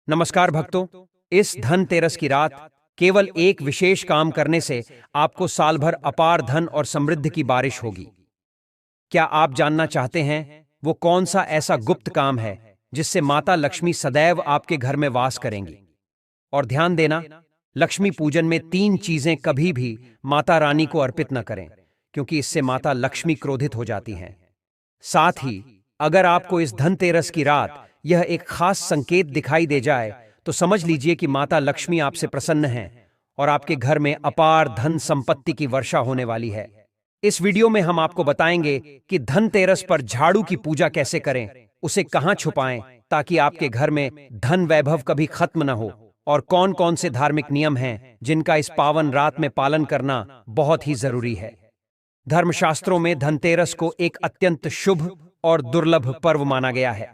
नमस्कार भक्तों। इस धनतेरस की रात केवल एक विशेष काम करने से आपको साल भर अपार धन और समृद्धि की बारिश होगी। क्या आप जानना चाहते हैं वो कौन सा ऐसा गुप्त काम है जिससे माता लक्ष्मी सदैव आपके घर में वास करेंगी? और ध्यान देना, लक्ष्मी पूजन में 3 चीजें कभी भी माता रानी को अर्पित न करें, क्योंकि इससे माता लक्ष्मी क्रोधित हो जाती हैं। साथ ही अगर आपको इस धनतेरस की रात यह एक खास संकेत दिखाई दे जाए, तो समझ लीजिए कि माता लक्ष्मी आपसे प्रसन्न हैं और आपके घर में अपार धन संपत्ति की वर्षा होने वाली है। इस वीडियो में हम आपको बताएंगे कि धनतेरस पर झाड़ू की पूजा कैसे करें, उसे कहां छुपाएं ताकि आपके घर में धन वैभव कभी खत्म न हो, और कौन कौन से धार्मिक नियम हैं जिनका इस पावन रात में पालन करना बहुत ही जरूरी है। धर्मशास्त्रों में धनतेरस को एक अत्यंत शुभ और दुर्लभ पर्व माना गया है।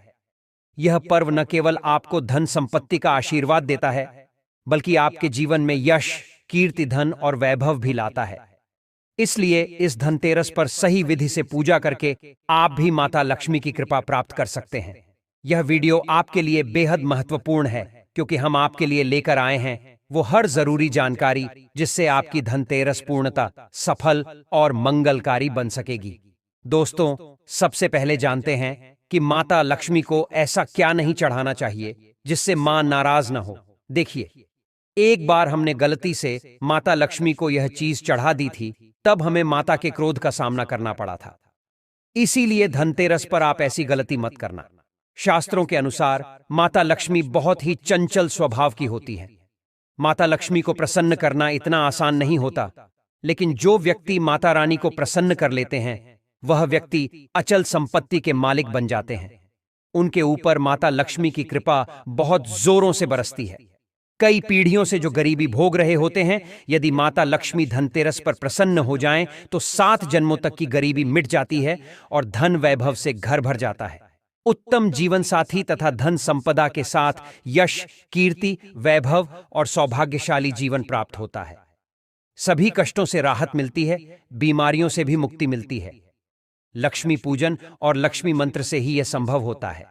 यह पर्व न केवल आपको धन संपत्ति का आशीर्वाद देता है, बल्कि आपके जीवन में यश, कीर्ति, धन और वैभव भी लाता है। इसलिए इस धनतेरस पर सही विधि से पूजा करके आप भी माता लक्ष्मी की कृपा प्राप्त कर सकते हैं। यह वीडियो आपके लिए बेहद महत्वपूर्ण है, क्योंकि हम आपके लिए लेकर आए हैं वो हर जरूरी जानकारी जिससे आपकी धनतेरस पूर्णतः सफल और मंगलकारी बन सकेगी। दोस्तों, सबसे पहले जानते हैं कि माता लक्ष्मी को ऐसा क्या नहीं चढ़ाना चाहिए जिससे मां नाराज न हो। देखिए, एक बार हमने गलती से माता लक्ष्मी को यह चीज चढ़ा दी थी, तब हमें माता के क्रोध का सामना करना पड़ा था। इसीलिए धनतेरस पर आप ऐसी गलती मत करना। शास्त्रों के अनुसार माता लक्ष्मी बहुत ही चंचल स्वभाव की होती है। माता लक्ष्मी को प्रसन्न करना इतना आसान नहीं होता, लेकिन जो व्यक्ति माता रानी को प्रसन्न कर लेते हैं वह व्यक्ति अचल संपत्ति के मालिक बन जाते हैं। उनके ऊपर माता लक्ष्मी की कृपा बहुत जोरों से बरसती है। कई पीढ़ियों से जो गरीबी भोग रहे होते हैं, यदि माता लक्ष्मी धनतेरस पर प्रसन्न हो जाएं तो 7 जन्मों तक की गरीबी मिट जाती है और धन वैभव से घर भर जाता है। उत्तम जीवन साथी तथा धन संपदा के साथ यश, कीर्ति, वैभव और सौभाग्यशाली जीवन प्राप्त होता है। सभी कष्टों से राहत मिलती है, बीमारियों से भी मुक्ति मिलती है। लक्ष्मी पूजन और लक्ष्मी मंत्र से ही यह संभव होता है।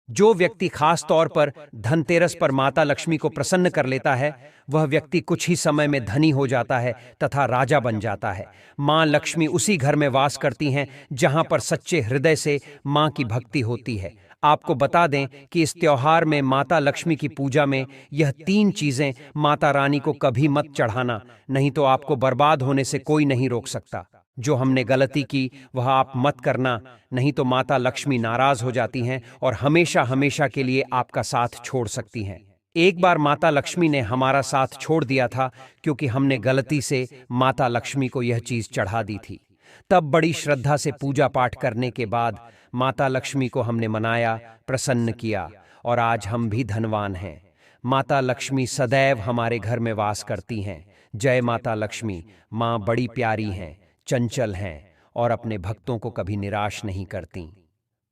जो व्यक्ति खास तौर पर धनतेरस पर माता लक्ष्मी को प्रसन्न कर लेता है, वह व्यक्ति कुछ ही समय में धनी हो जाता है तथा राजा बन जाता है। मां लक्ष्मी उसी घर में वास करती हैं जहां पर सच्चे हृदय से मां की भक्ति होती है। आपको बता दें कि इस त्योहार में माता लक्ष्मी की पूजा में यह 3 चीजें माता रानी को कभी मत चढ़ाना, नहीं तो आपको बर्बाद होने से कोई नहीं रोक सकता। जो हमने गलती की वह आप मत करना, नहीं तो माता लक्ष्मी नाराज हो जाती हैं और हमेशा हमेशा के लिए आपका साथ छोड़ सकती हैं। एक बार माता लक्ष्मी ने हमारा साथ छोड़ दिया था, क्योंकि हमने गलती से माता लक्ष्मी को यह चीज चढ़ा दी थी। तब बड़ी श्रद्धा से पूजा पाठ करने के बाद माता लक्ष्मी को हमने मनाया, प्रसन्न किया, और आज हम भी धनवान हैं। माता लक्ष्मी सदैव हमारे घर में वास करती हैं। जय माता लक्ष्मी। माँ बड़ी प्यारी हैं, चंचल हैं और अपने भक्तों को कभी निराश नहीं करती।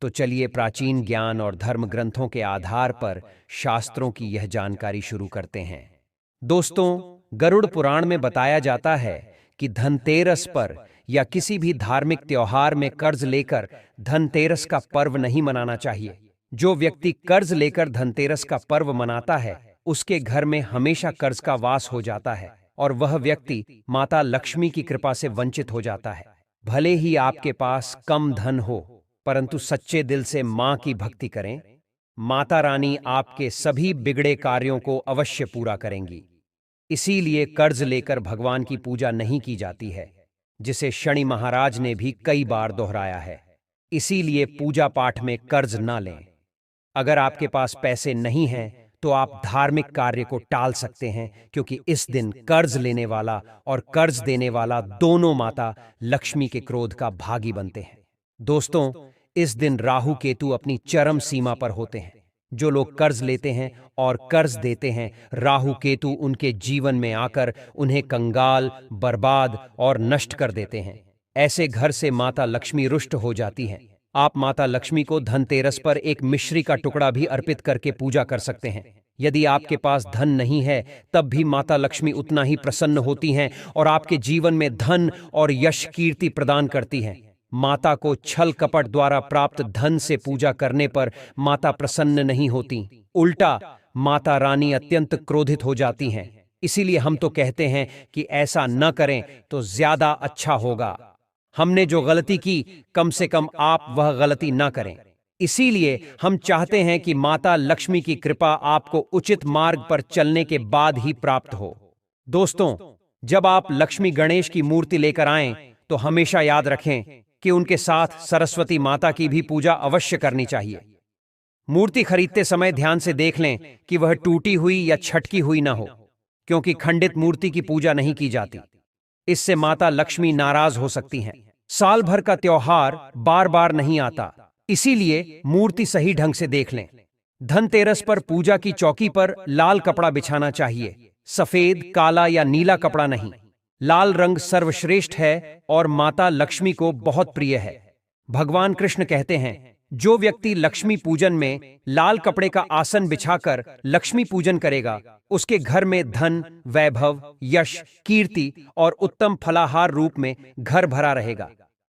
तो चलिए प्राचीन ज्ञान और धर्म ग्रंथों के आधार पर शास्त्रों की यह जानकारी शुरू करते हैं। दोस्तों, गरुड़ पुराण में बताया जाता है कि धनतेरस पर या किसी भी धार्मिक त्योहार में कर्ज लेकर धनतेरस का पर्व नहीं मनाना चाहिए। जो व्यक्ति कर्ज लेकर धनतेरस का पर्व मनाता है, उसके घर में हमेशा कर्ज का वास हो जाता है और वह व्यक्ति माता लक्ष्मी की कृपा से वंचित हो जाता है। भले ही आपके पास कम धन हो, परंतु सच्चे दिल से मां की भक्ति करें, माता रानी आपके सभी बिगड़े कार्यों को अवश्य पूरा करेंगी। इसीलिए कर्ज लेकर भगवान की पूजा नहीं की जाती है, जिसे शनि महाराज ने भी कई बार दोहराया है। इसीलिए पूजा पाठ में कर्ज ना लें। अगर आपके पास पैसे नहीं हैं तो आप धार्मिक कार्य को टाल सकते हैं, क्योंकि इस दिन कर्ज लेने वाला और कर्ज देने वाला दोनों माता लक्ष्मी के क्रोध का भागी बनते हैं। दोस्तों, इस दिन राहु केतु अपनी चरम सीमा पर होते हैं। जो लोग कर्ज लेते हैं और कर्ज देते हैं, राहु केतु उनके जीवन में आकर उन्हें कंगाल, बर्बाद और नष्ट कर देते हैं। ऐसे घर से माता लक्ष्मी रुष्ट हो जाती हैं। आप माता लक्ष्मी को धनतेरस पर एक मिश्री का टुकड़ा भी अर्पित करके पूजा कर सकते हैं। यदि आपके पास धन नहीं है, तब भी माता लक्ष्मी उतना ही प्रसन्न होती हैं और आपके जीवन में धन और यश, कीर्ति प्रदान करती हैं। माता को छल कपट द्वारा प्राप्त धन से पूजा करने पर माता प्रसन्न नहीं होती, उल्टा माता रानी अत्यंत क्रोधित हो जाती हैं। इसीलिए हम तो कहते हैं कि ऐसा न करें तो ज्यादा अच्छा होगा। हमने जो गलती की, कम से कम आप वह गलती न करें। इसीलिए हम चाहते हैं कि माता लक्ष्मी की कृपा आपको उचित मार्ग पर चलने के बाद ही प्राप्त हो। दोस्तों, जब आप लक्ष्मी गणेश की मूर्ति लेकर आएं, तो हमेशा याद रखें कि उनके साथ सरस्वती माता की भी पूजा अवश्य करनी चाहिए। मूर्ति खरीदते समय ध्यान से देख लें कि वह टूटी हुई या छटकी हुई ना हो, क्योंकि खंडित मूर्ति की पूजा नहीं की जाती। इससे माता लक्ष्मी नाराज हो सकती हैं। साल भर का त्योहार बार बार नहीं आता, इसीलिए मूर्ति सही ढंग से देख लें। धनतेरस पर पूजा की चौकी पर लाल कपड़ा बिछाना चाहिए, सफेद, काला या नीला कपड़ा नहीं। लाल रंग सर्वश्रेष्ठ है और माता लक्ष्मी को बहुत प्रिय है। भगवान कृष्ण कहते हैं, जो व्यक्ति लक्ष्मी पूजन में लाल कपड़े का आसन बिछाकर लक्ष्मी पूजन करेगा, उसके घर में धन, वैभव, यश, कीर्ति और उत्तम फलाहार रूप में घर भरा रहेगा।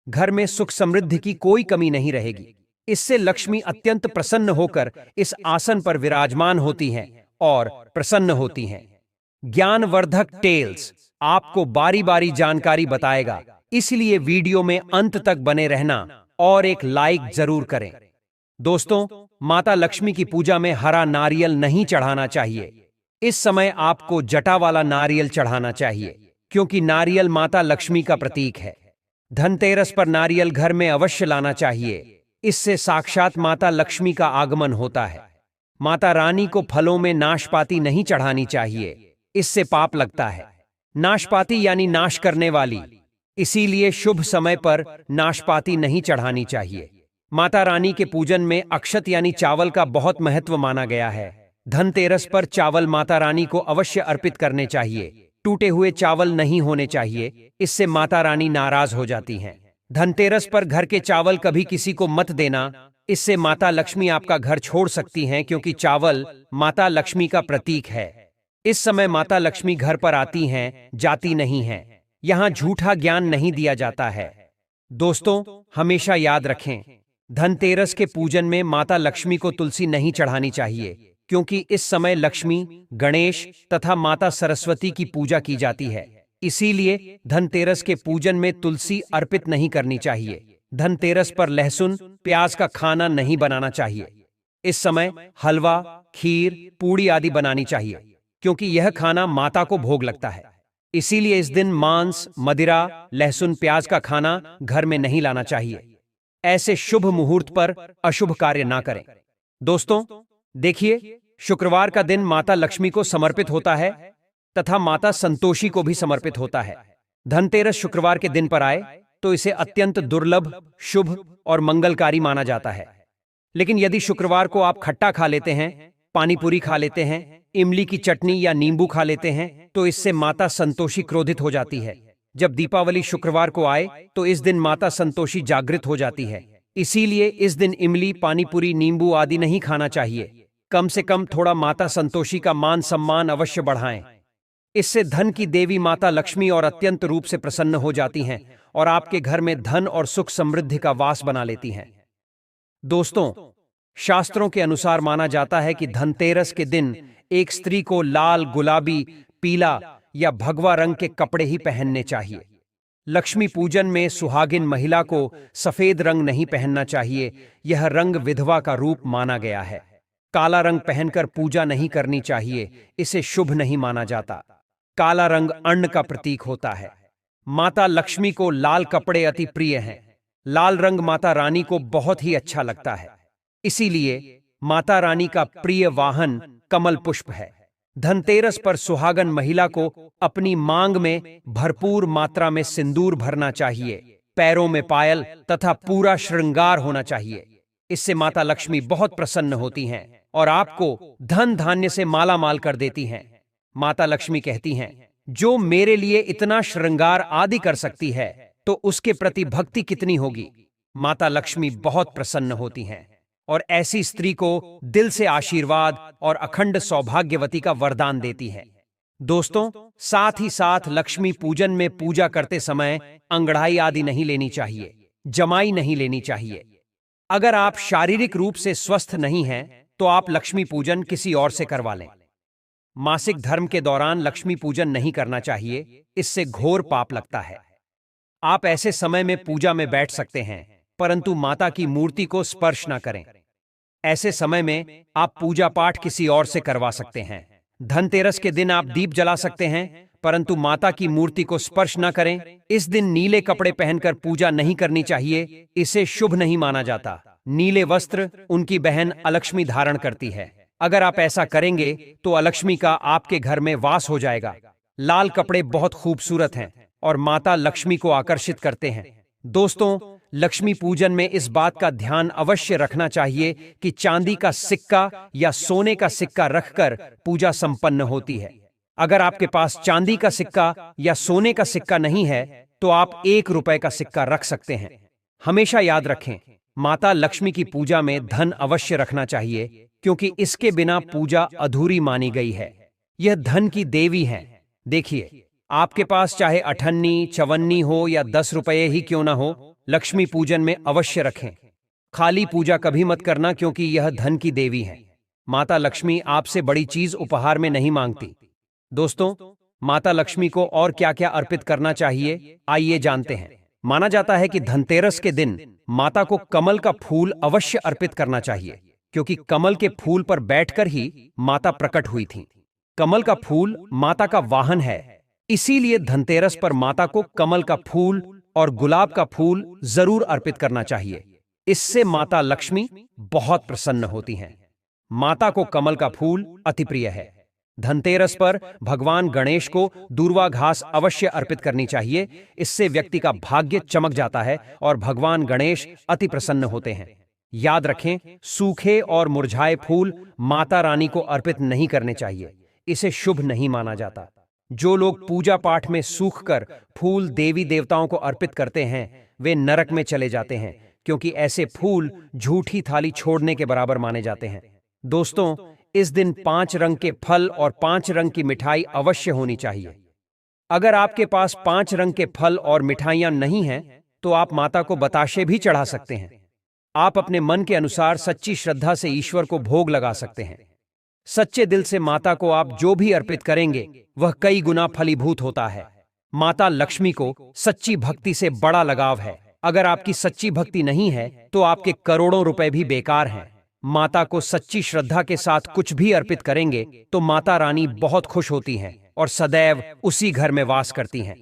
घर में सुख समृद्धि की कोई कमी नहीं रहेगी। इससे लक्ष्मी अत्यंत प्रसन्न होकर इस आसन पर विराजमान होती हैं और प्रसन्न होती हैं। ज्ञानवर्धक टेल्स आपको बारी बारी जानकारी बताएगा, इसलिए वीडियो में अंत तक बने रहना और एक लाइक जरूर करें। दोस्तों, माता लक्ष्मी की पूजा में हरा नारियल नहीं चढ़ाना चाहिए। इस समय आपको जटा वाला नारियल चढ़ाना चाहिए, क्योंकि नारियल माता लक्ष्मी का प्रतीक है। धनतेरस पर नारियल घर में अवश्य लाना चाहिए, इससे साक्षात माता लक्ष्मी का आगमन होता है। माता रानी को फलों में नाशपाती नहीं चढ़ानी चाहिए, इससे पाप लगता है। नाशपाती यानी नाश करने वाली, इसीलिए शुभ समय पर नाशपाती नहीं चढ़ानी चाहिए। माता रानी के पूजन में अक्षत यानी चावल का बहुत महत्व माना गया है। धनतेरस पर चावल माता रानी को अवश्य अर्पित करने चाहिए। टूटे हुए चावल नहीं होने चाहिए, इससे माता रानी नाराज हो जाती हैं। धनतेरस पर घर के चावल कभी किसी को मत देना, इससे माता लक्ष्मी आपका घर छोड़ सकती हैं, क्योंकि चावल माता लक्ष्मी का प्रतीक है। इस समय माता लक्ष्मी घर पर आती हैं, जाती नहीं हैं। यहाँ झूठा ज्ञान नहीं दिया जाता है। दोस्तों, हमेशा याद रखें, धनतेरस के पूजन में माता लक्ष्मी को तुलसी नहीं चढ़ानी चाहिए, क्योंकि इस समय लक्ष्मी, गणेश तथा माता सरस्वती की पूजा की जाती है। इसीलिए धनतेरस के पूजन में तुलसी अर्पित नहीं करनी चाहिए। धनतेरस पर लहसुन, प्याज का खाना नहीं बनाना चाहिए। इस समय हलवा, खीर, पूड़ी आदि बनानी चाहिए, क्योंकि यह खाना माता को भोग लगता है। इसीलिए इस दिन मांस, मदिरा, लहसुन, प्याज का खाना घर में नहीं लाना चाहिए। ऐसे शुभ मुहूर्त पर अशुभ कार्य ना करें। दोस्तों, देखिए, शुक्रवार का दिन माता लक्ष्मी को समर्पित होता है तथा माता संतोषी को भी समर्पित होता है। धनतेरस शुक्रवार के दिन पर आए तो इसे अत्यंत दुर्लभ, शुभ और मंगलकारी माना जाता है। लेकिन यदि शुक्रवार को आप खट्टा खा लेते हैं, पानी पूरी खा लेते हैं, इमली की चटनी या नींबू खा लेते हैं, तो इससे माता संतोषी क्रोधित हो जाती है। जब दीपावली शुक्रवार को आए तो इस दिन माता संतोषी जागृत हो जाती है। इसीलिए इस दिन इमली, पानी पूरी, नींबू आदि नहीं खाना चाहिए। कम से कम थोड़ा माता संतोषी का मान सम्मान अवश्य बढ़ाएं। इससे धन की देवी माता लक्ष्मी और अत्यंत रूप से प्रसन्न हो जाती हैं और आपके घर में धन और सुख समृद्धि का वास बना लेती हैं। दोस्तों, शास्त्रों के अनुसार माना जाता है कि धनतेरस के दिन एक स्त्री को लाल, गुलाबी, पीला या भगवा रंग के कपड़े ही पहनने चाहिए। लक्ष्मी पूजन में सुहागिन महिला को सफेद रंग नहीं पहनना चाहिए, यह रंग विधवा का रूप माना गया है। काला रंग पहनकर पूजा नहीं करनी चाहिए, इसे शुभ नहीं माना जाता। काला रंग अन्न का प्रतीक होता है। माता लक्ष्मी को लाल कपड़े अति प्रिय हैं। लाल रंग माता रानी को बहुत ही अच्छा लगता है, इसीलिए माता रानी का प्रिय वाहन कमल पुष्प है। धनतेरस पर सुहागन महिला को अपनी मांग में भरपूर मात्रा में सिंदूर भरना चाहिए। पैरों में पायल तथा पूरा श्रृंगार होना चाहिए। इससे माता लक्ष्मी बहुत प्रसन्न होती हैं और आपको धन धान्य से माला माल कर देती हैं। माता लक्ष्मी कहती हैं, जो मेरे लिए इतना श्रृंगार आदि कर सकती है, तो उसके प्रति भक्ति कितनी होगी। माता लक्ष्मी बहुत प्रसन्न होती हैं और ऐसी स्त्री को दिल से आशीर्वाद और अखंड सौभाग्यवती का वरदान देती है। दोस्तों, साथ ही साथ लक्ष्मी पूजन में पूजा करते समय अंगड़ाई आदि नहीं लेनी चाहिए, जमाई नहीं लेनी चाहिए। अगर आप शारीरिक रूप से स्वस्थ नहीं हैं तो आप लक्ष्मी पूजन किसी और से करवा लें। मासिक धर्म के दौरान लक्ष्मी पूजन नहीं करना चाहिए, इससे घोर पाप लगता है। आप ऐसे समय में पूजा में बैठ सकते हैं, परंतु माता की मूर्ति को स्पर्श न करें। ऐसे समय में आप पूजा पाठ किसी और से करवा सकते हैं। धनतेरस के दिन आप दीप जला सकते हैं, परंतु माता की मूर्ति को स्पर्श न करें। इस दिन नीले कपड़े पहनकर पूजा नहीं करनी चाहिए, इसे शुभ नहीं माना जाता। नीले वस्त्र उनकी बहन अलक्ष्मी धारण करती है। अगर आप ऐसा करेंगे तो अलक्ष्मी का आपके घर में वास हो जाएगा। लाल कपड़े बहुत खूबसूरत हैं और माता लक्ष्मी को आकर्षित करते हैं। दोस्तों, लक्ष्मी पूजन में इस बात का ध्यान अवश्य रखना चाहिए कि चांदी का सिक्का या सोने का सिक्का रखकर पूजा संपन्न होती है। अगर आपके पास चांदी का सिक्का या सोने का सिक्का नहीं है तो आप 1 रुपए का सिक्का रख सकते हैं। हमेशा याद रखें, माता लक्ष्मी की पूजा में धन अवश्य रखना चाहिए, क्योंकि इसके बिना पूजा अधूरी मानी गई है। यह धन की देवी है। देखिए, आपके पास चाहे अठन्नी, चवन्नी हो या 10 रुपये ही क्यों ना हो, लक्ष्मी पूजन में अवश्य रखें। खाली पूजा कभी मत करना, क्योंकि यह धन की देवी है। माता लक्ष्मी आपसे बड़ी चीज उपहार में नहीं मांगती। दोस्तों, माता लक्ष्मी को और क्या क्या अर्पित करना चाहिए, आइए जानते हैं। माना जाता है कि धनतेरस के दिन माता को कमल का फूल अवश्य अर्पित करना चाहिए, क्योंकि कमल के फूल पर बैठकर ही माता प्रकट हुई थीं। कमल का फूल माता का वाहन है, इसीलिए धनतेरस पर माता को कमल का फूल और गुलाब का फूल जरूर अर्पित करना चाहिए। इससे माता लक्ष्मी बहुत प्रसन्न होती हैं। माता को कमल का फूल अति प्रिय है। धनतेरस पर भगवान गणेश को दूर्वा घास अवश्य अर्पित करनी चाहिए। इससे व्यक्ति का भाग्य चमक जाता है और भगवान गणेश अति प्रसन्न होते हैं। याद रखें, सूखे और मुरझाए फूल माता रानी को अर्पित नहीं करने चाहिए, इसे शुभ नहीं माना जाता। जो लोग पूजा पाठ में सूखकर फूल देवी देवताओं को अर्पित करते हैं, वे नरक में चले जाते हैं, क्योंकि ऐसे फूल झूठी थाली छोड़ने के बराबर माने जाते हैं। दोस्तों, इस दिन 5 रंग के फल और 5 रंग की मिठाई अवश्य होनी चाहिए। अगर आपके पास 5 रंग के फल और मिठाइयां नहीं हैं, तो आप माता को बताशे भी चढ़ा सकते हैं। आप अपने मन के अनुसार सच्ची श्रद्धा से ईश्वर को भोग लगा सकते हैं। सच्चे दिल से माता को आप जो भी अर्पित करेंगे, वह कई गुना फलीभूत होता है। माता लक्ष्मी को सच्ची भक्ति से बड़ा लगाव है। अगर आपकी सच्ची भक्ति नहीं है, तो आपके करोड़ों रुपए भी बेकार हैं। माता को सच्ची श्रद्धा के साथ कुछ भी अर्पित करेंगे तो माता रानी बहुत खुश होती हैं और सदैव उसी घर में वास करती हैं।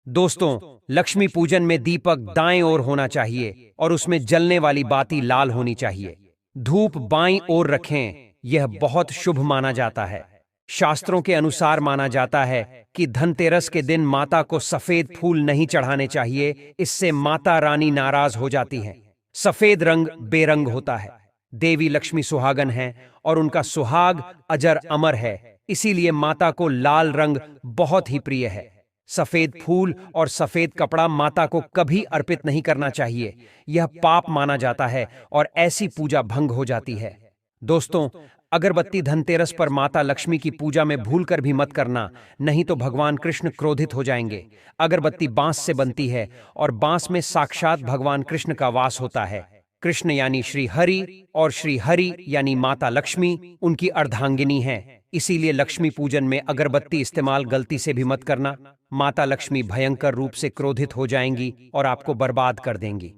दोस्तों, लक्ष्मी पूजन में दीपक दाएं ओर होना चाहिए और उसमें जलने वाली बाती लाल होनी चाहिए। धूप बाईं ओर रखें, यह बहुत शुभ माना जाता है। शास्त्रों के अनुसार माना जाता है कि धनतेरस के दिन माता को सफेद फूल नहीं चढ़ाने चाहिए, इससे माता रानी नाराज हो जाती हैं। सफेद रंग बेरंग होता है। देवी लक्ष्मी सुहागन हैं और उनका सुहाग अजर अमर है, इसीलिए माता को लाल रंग बहुत ही प्रिय है। सफेद फूल और सफेद कपड़ा माता को कभी अर्पित नहीं करना चाहिए, यह पाप माना जाता है और ऐसी पूजा भंग हो जाती है। दोस्तों, अगरबत्ती धनतेरस पर माता लक्ष्मी की पूजा में भूलकर भी मत करना, नहीं तो भगवान कृष्ण क्रोधित हो जाएंगे। अगरबत्ती बांस से बनती है और बांस में साक्षात भगवान कृष्ण का वास होता है। कृष्ण यानी श्री हरि और श्री हरि यानी माता लक्ष्मी उनकी अर्धांगिनी हैं। इसीलिए लक्ष्मी पूजन में अगरबत्ती इस्तेमाल गलती से भी मत करना। माता लक्ष्मी भयंकर रूप से क्रोधित हो जाएंगी और आपको बर्बाद कर देंगी।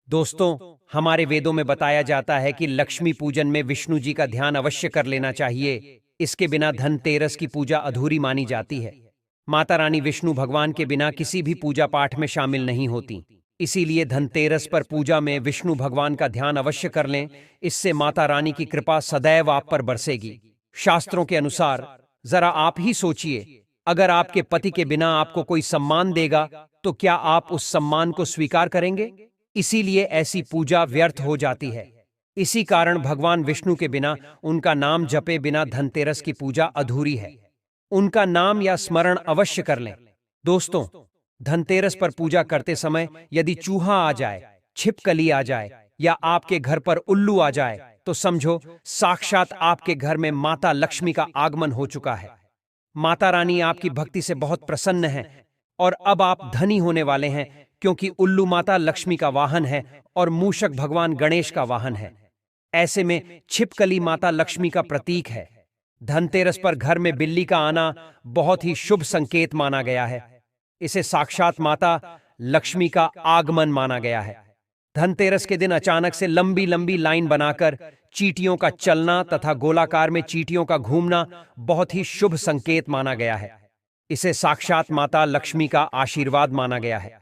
दोस्तों, हमारे वेदों में बताया जाता है कि लक्ष्मी पूजन में विष्णु जी का ध्यान अवश्य कर लेना चाहिए। इसके बिना धनतेरस की पूजा अधूरी मानी जाती है। माता रानी विष्णु भगवान के बिना किसी भी पूजा पाठ में शामिल नहीं होती, इसीलिए धनतेरस पर पूजा में विष्णु भगवान का ध्यान अवश्य कर लें। इससे माता रानी की कृपा सदैव आप पर बरसेगी। शास्त्रों के अनुसार जरा आप ही सोचिए, अगर आपके पति के बिना आपको कोई सम्मान देगा तो क्या आप उस सम्मान को स्वीकार करेंगे? इसीलिए ऐसी पूजा व्यर्थ हो जाती है। इसी कारण भगवान विष्णु के बिना, उनका नाम जपे बिना धनतेरस की पूजा अधूरी है। उनका नाम या स्मरण अवश्य कर लें। दोस्तों, धनतेरस पर पूजा करते समय यदि चूहा आ जाए, छिपकली आ जाए या आपके घर पर उल्लू आ जाए, तो समझो साक्षात आपके घर में माता लक्ष्मी का आगमन हो चुका है। माता रानी आपकी भक्ति से बहुत प्रसन्न हैं और अब आप धनी होने वाले हैं, क्योंकि उल्लू माता लक्ष्मी का वाहन है और मूषक भगवान गणेश का वाहन है। ऐसे में छिपकली माता लक्ष्मी का प्रतीक है। धनतेरस पर घर में बिल्ली का आना बहुत ही शुभ संकेत माना गया है। इसे साक्षात माता लक्ष्मी का आगमन माना गया है। धनतेरस के दिन अचानक से लंबी लंबी लाइन बनाकर चींटियों का चलना तथा गोलाकार में चींटियों का घूमना बहुत ही शुभ संकेत माना गया है। इसे साक्षात माता लक्ष्मी का आशीर्वाद माना गया है।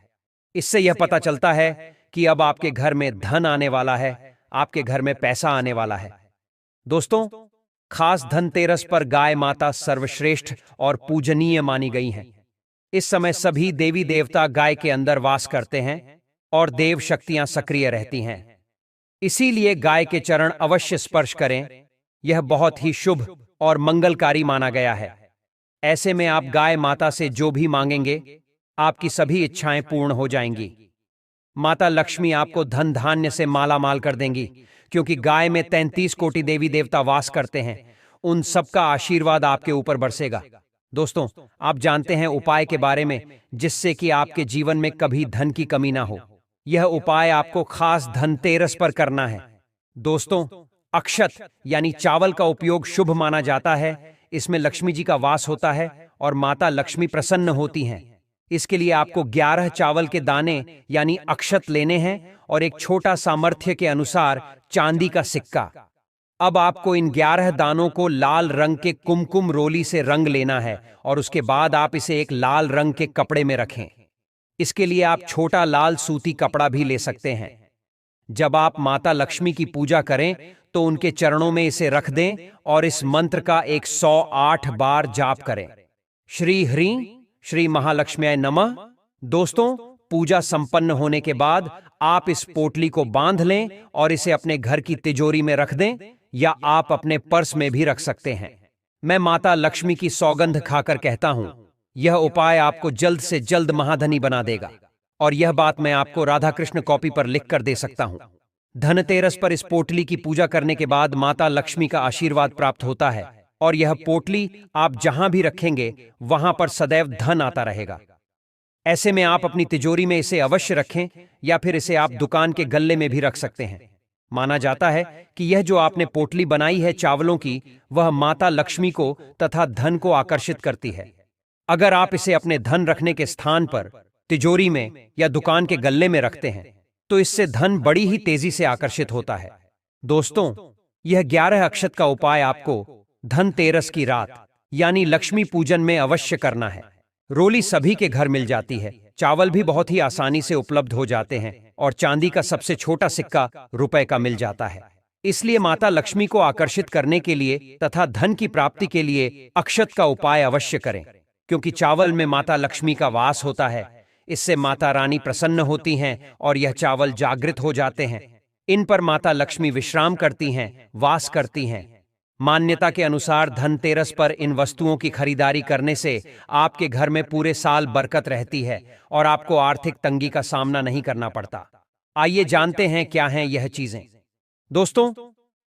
इससे यह पता चलता है कि अब आपके घर में धन आने वाला है, आपके घर में पैसा आने वाला है। दोस्तों, खास धनतेरस पर गाय माता सर्वश्रेष्ठ और पूजनीय मानी गई हैं। इस समय सभी देवी देवता गाय के अंदर वास करते हैं और देव शक्तियां सक्रिय रहती हैं। इसीलिए गाय के चरण अवश्य स्पर्श करें। यह बहुत ही शुभ और मंगलकारी माना गया है। ऐसे में आप गाय माता से जो भी मांगेंगे, आपकी सभी इच्छाएं पूर्ण हो जाएंगी। माता लक्ष्मी आपको धन धान्य से माला माल कर देंगी, क्योंकि गाय में 33 कोटि देवी देवता वास करते हैं। उन सबका आशीर्वाद आपके ऊपर बरसेगा। दोस्तों, आप जानते हैं उपाय के बारे में, जिससे कि आपके जीवन में कभी धन की कमी ना हो। यह उपाय आपको खास धनतेरस पर करना है। दोस्तों, अक्षत यानी चावल का उपयोग शुभ माना जाता है। इसमें लक्ष्मी जी का वास होता है और माता लक्ष्मी प्रसन्न होती हैं। इसके लिए आपको 11 चावल के दाने यानी अक्षत लेने हैं और एक छोटा सामर्थ्य के अनुसार चांदी का सिक्का। अब आपको इन 11 दानों को लाल रंग के कुमकुम रोली से रंग लेना है और उसके बाद आप इसे एक लाल रंग के कपड़े में रखें। इसके लिए आप छोटा लाल सूती कपड़ा भी ले सकते हैं। जब आप माता लक्ष्मी की पूजा करें तो उनके चरणों में इसे रख दें और इस मंत्र का 108 बार जाप करें। श्री ह्रीं श्री महालक्ष्म्याय नमः। दोस्तों, पूजा संपन्न होने के बाद आप इस पोटली को बांध लें और इसे अपने घर की तिजोरी में रख दें, या आप अपने पर्स में भी रख सकते हैं। मैं माता लक्ष्मी की सौगंध खाकर कहता हूं, यह उपाय आपको जल्द से जल्द महाधनी बना देगा। और यह बात मैं आपको राधा कृष्ण कॉपी पर लिखकर दे सकता हूं। धनतेरस पर इस पोटली की पूजा करने के बाद माता लक्ष्मी का आशीर्वाद प्राप्त होता है और यह पोटली आप जहां भी रखेंगे वहां पर सदैव धन आता रहेगा। ऐसे में आप अपनी तिजोरी में इसे अवश्य रखें, या फिर इसे आप दुकान के गल्ले में भी रख सकते हैं। माना जाता है कि यह जो आपने पोटली बनाई है चावलों की, वह माता लक्ष्मी को तथा धन को आकर्षित करती है। अगर आप इसे अपने धन रखने के स्थान पर, तिजोरी में या दुकान के गल्ले में रखते हैं, तो इससे धन बड़ी ही तेजी से आकर्षित होता है। दोस्तों, यह 11 अक्षत का उपाय आपको धनतेरस की रात यानी लक्ष्मी पूजन में अवश्य करना है। रोली सभी के घर मिल जाती है, चावल भी बहुत ही आसानी से उपलब्ध हो जाते हैं और चांदी का सबसे छोटा सिक्का रुपए का मिल जाता है। इसलिए माता लक्ष्मी को आकर्षित करने के लिए तथा धन की प्राप्ति के लिए अक्षत का उपाय अवश्य करें, क्योंकि चावल में माता लक्ष्मी का वास होता है। इससे माता रानी प्रसन्न होती हैं और यह चावल जागृत हो जाते हैं। इन पर माता लक्ष्मी विश्राम करती हैं, वास करती हैं। मान्यता के अनुसार धनतेरस पर इन वस्तुओं की खरीदारी करने से आपके घर में पूरे साल बरकत रहती है और आपको आर्थिक तंगी का सामना नहीं करना पड़ता। आइए जानते हैं क्या हैं यह चीजें। दोस्तों,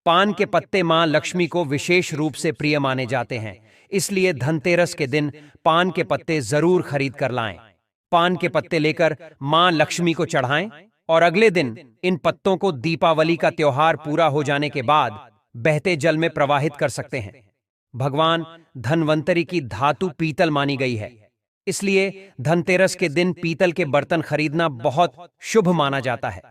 पान के पत्ते मां लक्ष्मी को विशेष रूप से प्रिय माने जाते हैं, इसलिए धनतेरस के दिन पान के पत्ते जरूर खरीद कर लाएं। पान के पत्ते लेकर मां लक्ष्मी को चढ़ाएं और अगले दिन इन पत्तों को दीपावली का त्योहार पूरा हो जाने के बाद बहते जल में प्रवाहित कर सकते हैं। भगवान धनवंतरी की धातु पीतल मानी गई है, इसलिए धनतेरस के दिन पीतल के बर्तन खरीदना बहुत शुभ माना जाता है।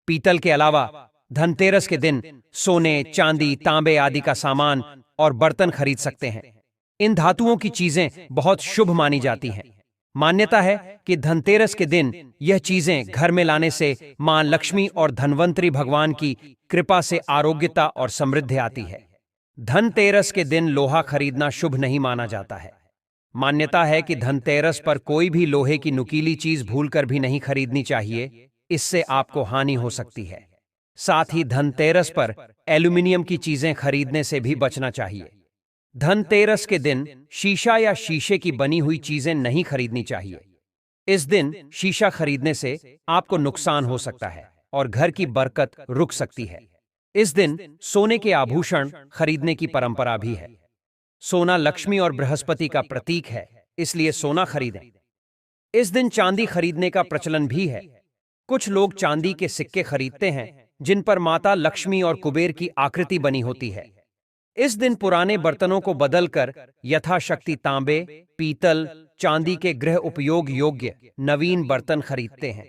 पीतल के अलावा धनतेरस के दिन सोने, चांदी, तांबे आदि का सामान और बर्तन खरीद सकते हैं। इन धातुओं की चीजें बहुत शुभ मानी जाती हैं। मान्यता है कि धनतेरस के दिन यह चीजें घर में लाने से मां लक्ष्मी और धनवंतरी भगवान की कृपा से आरोग्यता और समृद्धि आती है। धनतेरस के दिन लोहा खरीदना शुभ नहीं माना जाता है। मान्यता है कि धनतेरस पर कोई भी लोहे की नुकीली चीज भूलकर भी नहीं खरीदनी चाहिए, इससे आपको हानि हो सकती है। साथ ही धनतेरस पर एल्यूमिनियम की चीजें खरीदने से भी बचना चाहिए। धनतेरस के दिन शीशा या शीशे की बनी हुई चीजें नहीं खरीदनी चाहिए। इस दिन शीशा खरीदने से आपको नुकसान हो सकता है और घर की बरकत रुक सकती है। इस दिन सोने के आभूषण खरीदने की परंपरा भी है। सोना लक्ष्मी और बृहस्पति का प्रतीक है, इसलिए सोना खरीदें। इस दिन चांदी खरीदने का प्रचलन भी है। कुछ लोग चांदी के सिक्के खरीदते हैं, जिन पर माता लक्ष्मी और कुबेर की आकृति बनी होती है। इस दिन पुराने बर्तनों को बदलकर यथाशक्ति तांबे, पीतल, चांदी के गृह उपयोग योग्य नवीन बर्तन खरीदते हैं।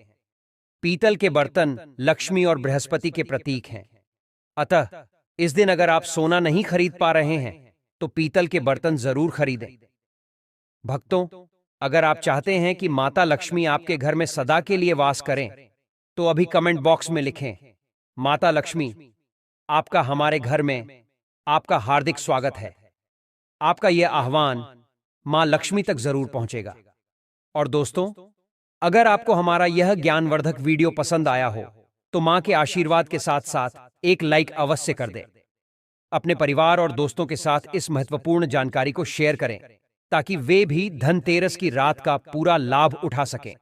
पीतल के बर्तन लक्ष्मी और बृहस्पति के प्रतीक हैं। अतः इस दिन अगर आप सोना नहीं खरीद पा रहे हैं तो पीतल के बर्तन जरूर खरीदें। भक्तों, अगर आप चाहते हैं कि माता लक्ष्मी आपके घर में सदा के लिए वास करें तो अभी कमेंट बॉक्स में लिखें, माता लक्ष्मी आपका हमारे घर में आपका हार्दिक स्वागत है। आपका यह आह्वान मां लक्ष्मी तक जरूर पहुंचेगा। और दोस्तों, अगर आपको हमारा यह ज्ञानवर्धक वीडियो पसंद आया हो तो मां के आशीर्वाद के साथ साथ एक लाइक अवश्य कर दें। अपने परिवार और दोस्तों के साथ इस महत्वपूर्ण जानकारी को शेयर करें ताकि वे भी धनतेरस की रात का पूरा लाभ उठा सकें।